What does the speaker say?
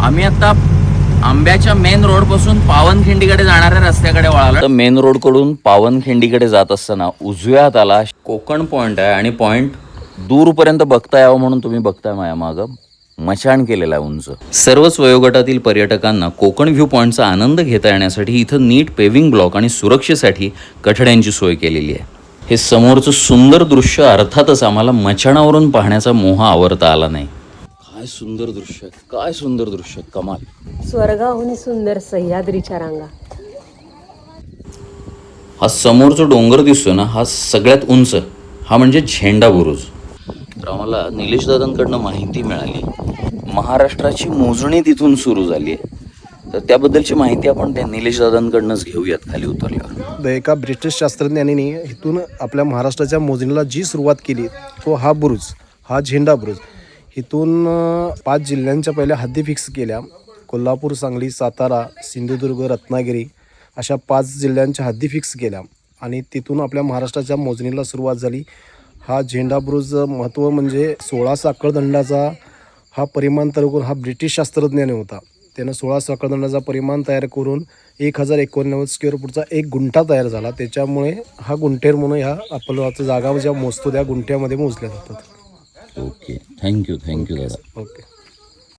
आम्ही आता आंब्याच्या मेन रोड पासून पावनखिंडीकडे जाणाऱ्या रस्त्याकडे वळालो. तर मेन रोड कडून पावनखिंडीकडे जात असताना उजव्या हाताला कोकण पॉइंट आहे आणि पॉइंट दूरपर्यंत बघता यावं म्हणून तुम्ही बघताय माझ्या मागं मशान केलेला आहे उंच. सर्वच वयोगटातील पर्यटकांना कोकण व्ह्यू पॉइंटचा आनंद घेता येण्यासाठी इथं नीट पेव्हिंग ब्लॉक आणि सुरक्षेसाठी कठड्यांची सोय केलेली आहे. हे समोरचं सुंदर दृश्य अर्थातच आम्हाला मचाणावरून पाहण्याचा मोह आवरता आला नाही. काय सुंदर दृश्य, काय सुंदर दृश्य, कमाल. स्वर्गाहून सुंदर सह्याद्रीच्या रांगा. हा समोरचा डोंगर दिसतो ना, हा सगळ्यात उंच, हा म्हणजे झेंडा बुरुज. तर आम्हाला निलेश दादांकडनं माहिती मिळाली, महाराष्ट्राची मोजणी तिथून सुरू झाली आहे. तर त्याबद्दलची माहिती आपण त्या निलेश दादांकडनंच घेऊयात खाली उतरल्यावर. एका ब्रिटिश शास्त्रज्ञांनी इथून आपल्या महाराष्ट्राच्या मोजणीला जी सुरुवात केली तो हा बुरुज, हा झेंडा बुरुज. इथून 5 जिल्ह्यांच्या पहिल्या हद्दी फिक्स केल्या. कोल्हापूर, सांगली, सातारा, सिंधुदुर्ग, रत्नागिरी अशा 5 जिल्ह्यांच्या हद्दी फिक्स केल्या आणि तिथून आपल्या महाराष्ट्राच्या मोजणीला सुरुवात झाली. हा झेंडा बुरुज महत्त्व म्हणजे 16 साखळदंडाचा हा परिमाण तयार करून, हा ब्रिटिश शास्त्रज्ञाने होता, त्यानं 16 साखळदंडाचा परिमाण तयार करून 1089 स्क्वेअर फूटचा एक गुंठा तयार झाला. त्याच्यामुळे हा गुंठेर म्हणून ह्या आपलं जागा ज्या मोजतो त्या गुंठ्यामध्ये मोजल्या जातात. ओके, थँक्यू दादा. ओके.